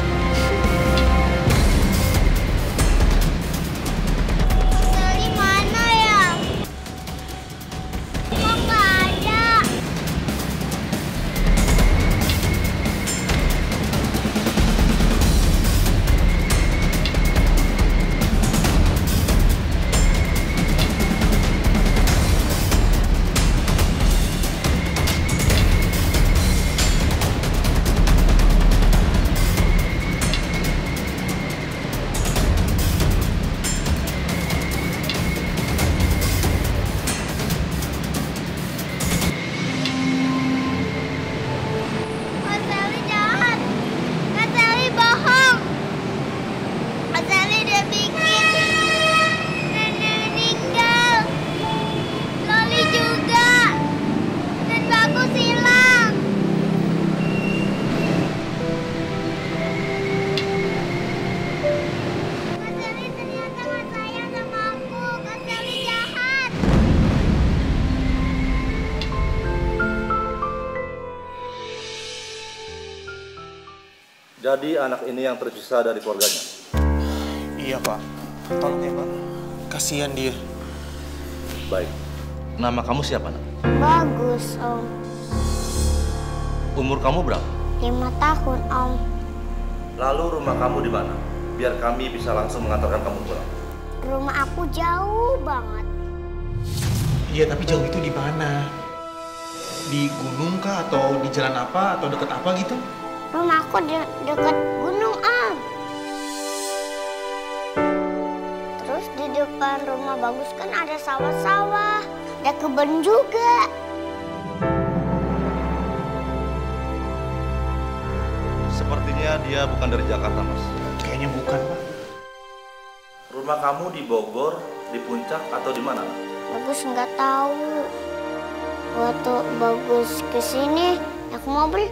Sally mana ya? Kok nggak ada? Kak Sally jahat. Kak Sally bohong. Kak Sally udah bikin nenek meninggal. Loli juga. Dan Bagus hilang. Kak Sally ternyata nggak sayang sama aku. Kak Sally jahat. Jadi anak ini yang terpisah dari keluarganya. Iya Pak, tolong ya Pak. Kasihan dia. Baik. Nama kamu siapa, nak? Bagus, Om. Umur kamu berapa? 5 tahun, Om. Lalu rumah kamu di mana? Biar kami bisa langsung mengantarkan kamu pulang. Rumah aku jauh banget. Iya, tapi jauh itu di mana? Di gunung kah atau di jalan apa atau deket apa gitu? Rumah aku dekat gunung, Om. Terus di depan rumah Bagus kan ada sawah-sawah. Ada kebun juga. Sepertinya dia bukan dari Jakarta, Mas. Kayaknya bukan, Pak. Rumah kamu di Bogor, di Puncak, atau di mana? Bagus nggak tahu. Waktu Bagus kesini, naik mobil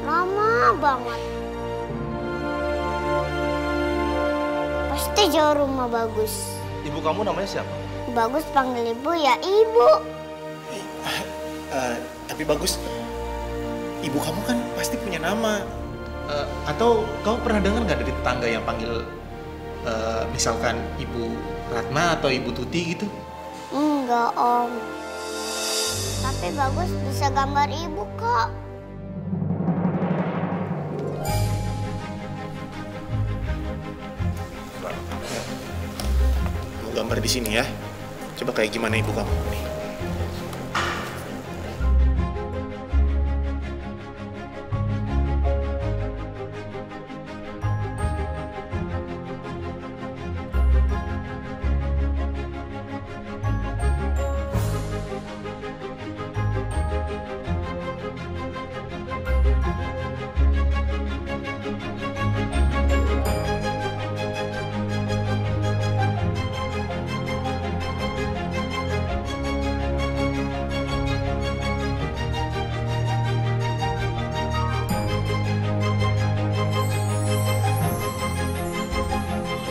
lama banget. Pasti jauh rumah Bagus. Ibu kamu namanya siapa? Bagus panggil ibu ya ibu. Tapi Bagus, ibu kamu kan pasti punya nama. Atau kamu pernah dengar nggak dari tetangga yang panggil misalkan Ibu Ratna atau Ibu Tuti gitu? Enggak, Om. Tapi Bagus bisa gambar ibu kok. gambar di sini ya. Coba kayak gimana ibu kamu nih.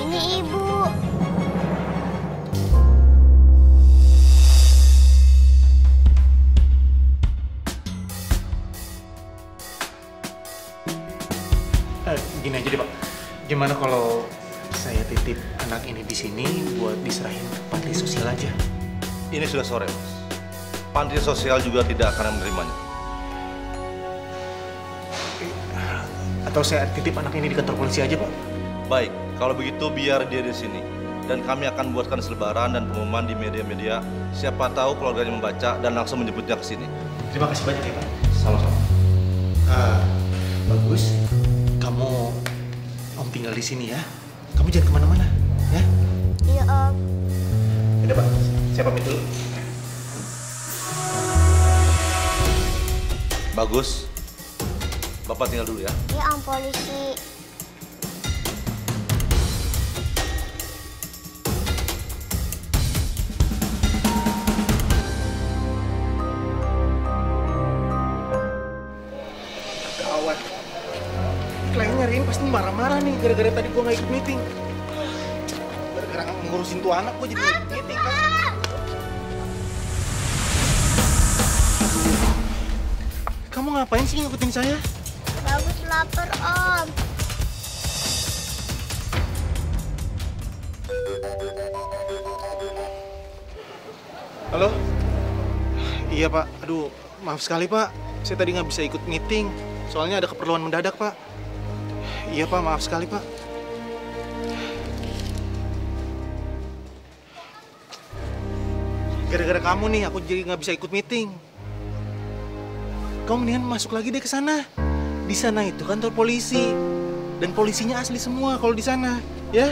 Ini ibu. Gini aja deh Pak, gimana kalau saya titip anak ini di sini buat diserahin ke panti sosial aja? Ini sudah sore, Mas. Panti sosial juga tidak akan menerimanya. Atau saya titip anak ini di kantor polisi aja, Pak? Baik, kalau begitu biar dia di sini. Dan kami akan buatkan selebaran dan pengumuman di media-media. Siapa tahu keluarganya membaca dan langsung menjemputnya ke sini. Terima kasih banyak ya, Pak. Sama-sama. Bagus. Kamu Om tinggal di sini ya. Kamu jangan kemana-mana, ya? Iya, Om. Udah, Pak. Saya pamit dulu. Bagus. Bapak tinggal dulu ya. Iya, Om polisi. Gawat. Klien nyariin pasti marah-marah nih gara-gara tadi gua nggak ikut meeting. Gara-gara ngurusin tuh anak gua jadi nggak ikut meeting kan. Kamu ngapain sih ngikutin saya? Bagus lapar, Om. Halo? Iya, Pak. Aduh, maaf sekali, Pak. Saya tadi nggak bisa ikut meeting. Soalnya ada keperluan mendadak, Pak. Iya, Pak. Maaf sekali, Pak. Gara-gara kamu nih, aku jadi nggak bisa ikut meeting. Kamu mendingan masuk lagi deh ke sana. Di sana itu kantor polisi. Dan polisinya asli semua kalau di sana, ya?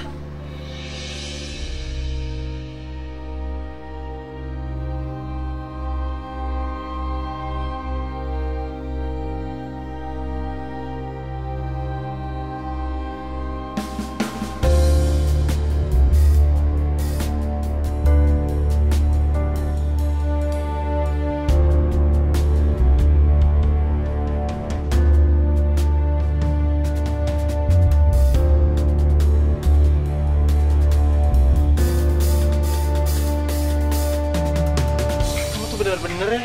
Bener-bener ya,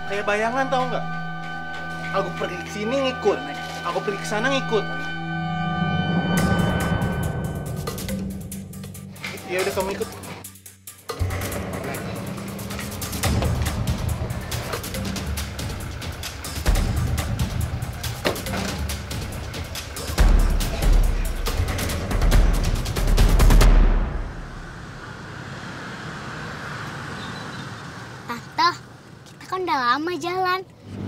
kayak bayangan tau nggak? Aku pergi ke sini ngikut, aku pergi ke sana ngikut. Ya udah kamu ikut. Tante, kita kan udah lama jalan.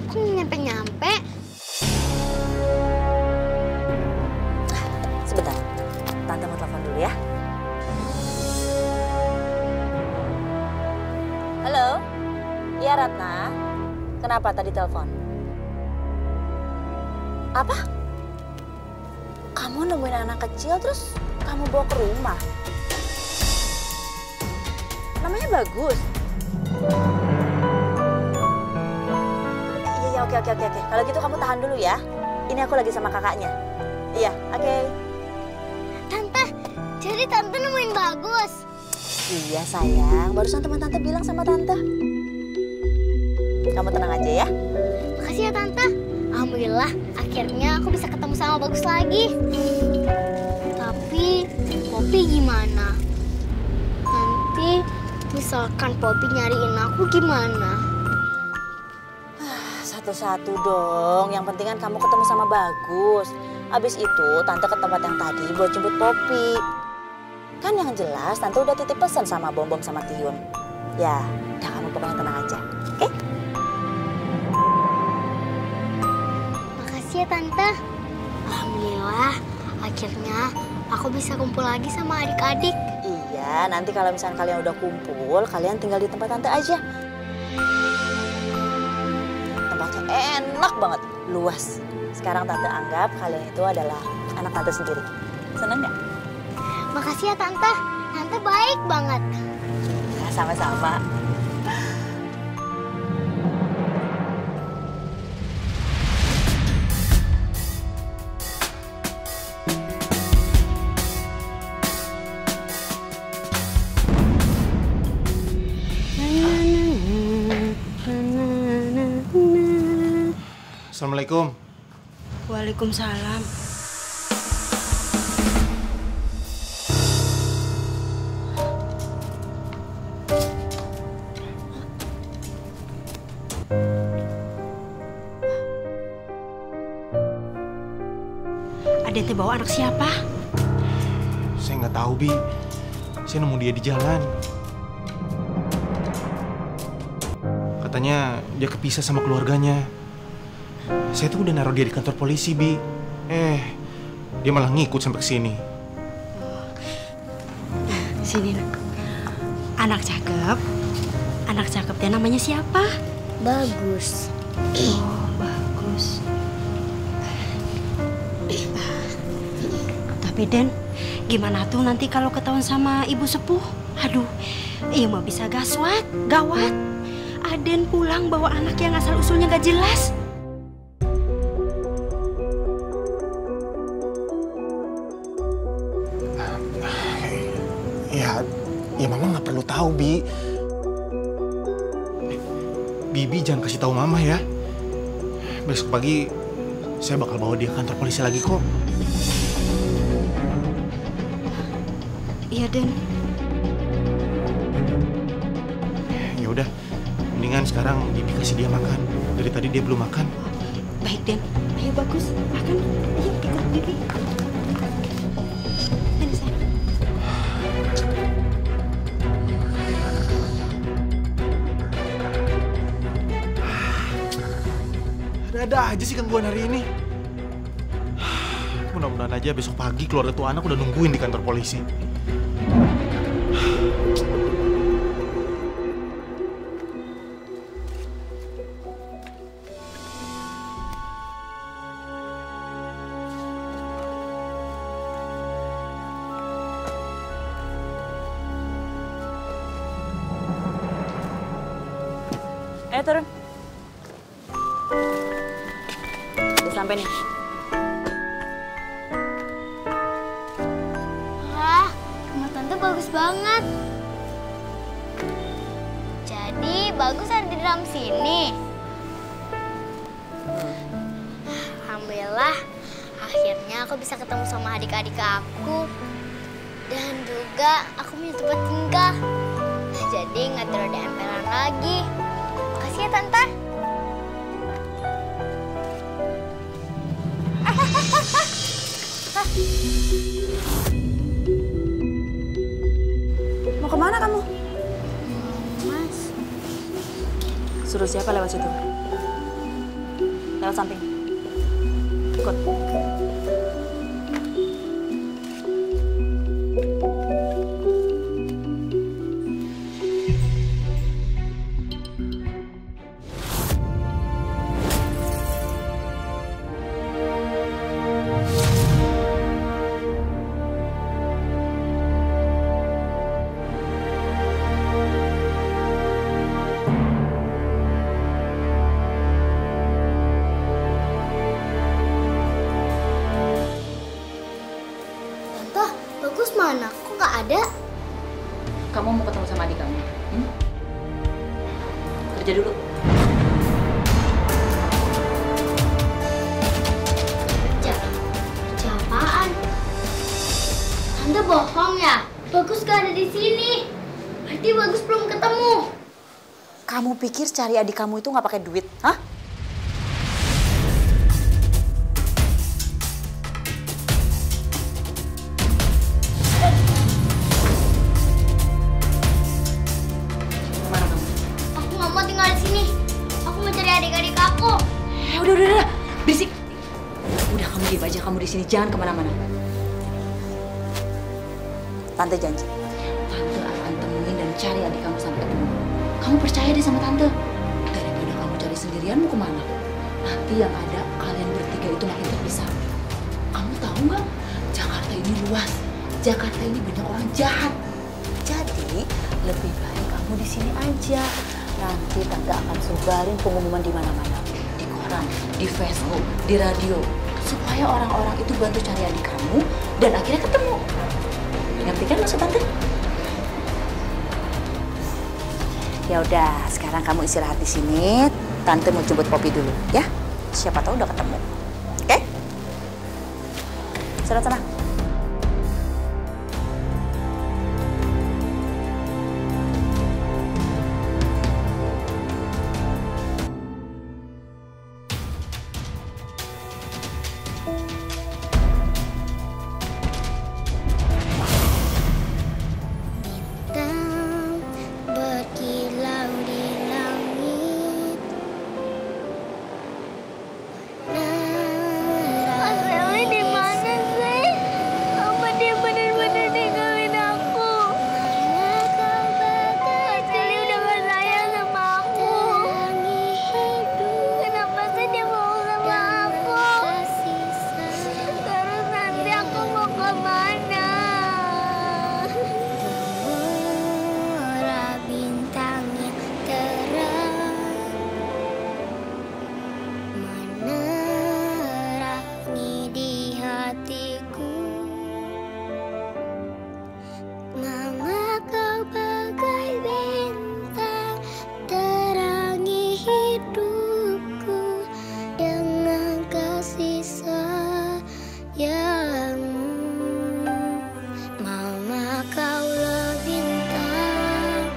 Kok nyampe-nyampe? Sebentar, Tante mau telepon dulu ya. Halo? Iya, Ratna. Kenapa tadi telepon? Apa? Kamu nemuin anak kecil terus kamu bawa ke rumah? Namanya Bagus. Iya, oke. Kalau gitu kamu tahan dulu ya. Ini aku lagi sama kakaknya. Iya, oke. Tante, jadi Tante nemuin Bagus. Iya sayang, barusan teman Tante bilang sama Tante. Kamu tenang aja ya. Makasih ya Tante. Alhamdulillah, akhirnya aku bisa ketemu sama Bagus lagi. Tapi, Poppy gimana? Nanti misalkan Poppy nyariin aku gimana? Satu-satu dong, yang penting kan kamu ketemu sama Bagus. Abis itu Tante ke tempat yang tadi buat jemput Poppy. Kan yang jelas Tante udah titip pesan sama Bom-Bom sama Tiun. Ya, udah kamu pokoknya tenang aja, oke? Makasih ya Tante. Alhamdulillah, akhirnya aku bisa kumpul lagi sama adik-adik. Iya, nanti kalau misalnya kalian udah kumpul, kalian tinggal di tempat Tante aja. Tempatnya enak banget, luas. Sekarang Tante anggap kalian itu adalah anak Tante sendiri. Seneng nggak? Makasih ya Tante, Tante baik banget. Ya, sama-sama. Assalamualaikum. Waalaikumsalam. Aden teh bawa anak siapa? Saya nggak tahu, Bi. Saya nemu dia di jalan. Katanya dia kepisah sama keluarganya. Saya tuh udah naruh dia di kantor polisi, Bi. Dia malah ngikut sampai ke sini. Sini, nak. Anak cakep. Anak cakep dia namanya siapa? Bagus. Oh, bagus. Tapi Den, gimana tuh nanti kalau ketahuan sama ibu sepuh? Aduh, iya mah bisa gawat. Aden pulang bawa anak yang asal usulnya gak jelas. Ya Mama nggak perlu tahu, Bi. Bibi jangan kasih tahu Mama ya. Besok pagi saya bakal bawa dia ke kantor polisi lagi kok. Iya, Den. Ya udah, mendingan sekarang Bibi kasih dia makan. Dari tadi dia belum makan. Baik, Den. Ayo bagus, makan. Ayo ikut Bibi. Ada aja sih gangguan hari ini. Mudah-mudahan aja besok pagi keluarga tuh anak udah nungguin di kantor polisi. Ayo turun. Sampai nih. Wah, rumah Tante bagus banget. Jadi bagus ada di dalam sini. Alhamdulillah, akhirnya aku bisa ketemu sama adik-adik aku. Dan juga aku punya tempat tinggal. Jadi nggak terlalu ada emperan lagi. Makasih ya Tante. Mau kemana kamu? Mas. Suruh siapa lewat situ? Lewat samping. Ikut. Mana? Kok nggak ada? Kamu mau ketemu sama adik kamu? Kerja dulu. Kerja apaan? Tante bohong ya? Bagus gak ada di sini. Berarti Bagus belum ketemu. Kamu pikir cari adik kamu itu nggak pakai duit? Hah? di sini, jangan kemana-mana. Tante janji. Tante akan temuin dan cari adik kamu sampai ketemu. Kamu percaya deh sama Tante. Daripada kamu cari sendirian, mau kemana? Nanti yang ada kalian bertiga itu makin terpisah. Kamu tahu nggak? Jakarta ini luas. Jakarta ini banyak orang jahat. Jadi lebih baik kamu di sini aja. Nanti Tante akan sebarin pengumuman di mana-mana, di koran, di Facebook, di radio, supaya orang-orang itu bantu cari adik kamu dan akhirnya ketemu. Ngerti kan maksud Tante? Ya udah, sekarang kamu istirahat di sini. Tante mau jemput Poppy dulu, ya. Siapa tahu udah ketemu. Oke? Sana-sana. Berkilau di langit. Mas Eli di mana sih? Apa dia benar-benar ninggalin aku? Mas Eli udah gak sayang sama aku. Kenapa sih dia mau sama aku? Terus nanti aku mau kemana? Bintang yang terang menerangi di hatiku. Mama, kau bagai bintang terangi hidupku dengan kasih sayangmu. Mama, kaulah bintang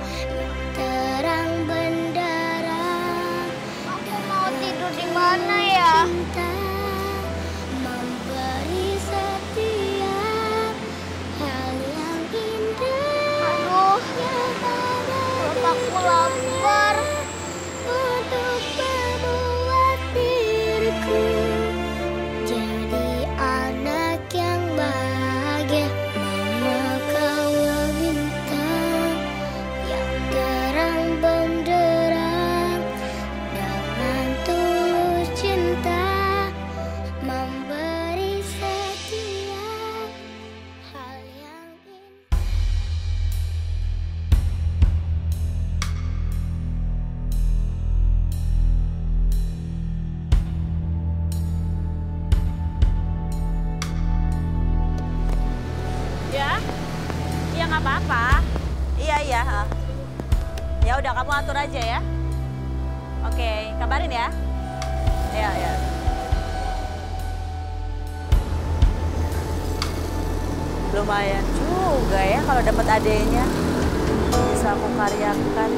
terang benderang. Aku mau tidur di mana ya? Memberi setiap hal yang indah. Aduh, perut aku lapar. Untuk membuat diriku jadi anak yang bahagia. Mama, kaulah bintang yang terang benderang dengan tulus cinta memberi setiap hal yang indah. Ya? Iya nggak apa-apa. Iya. Ya udah kamu atur aja ya. Oke, kabarin ya. Ya. Lumayan juga ya kalau dapat adenya. Bisa aku karyakan.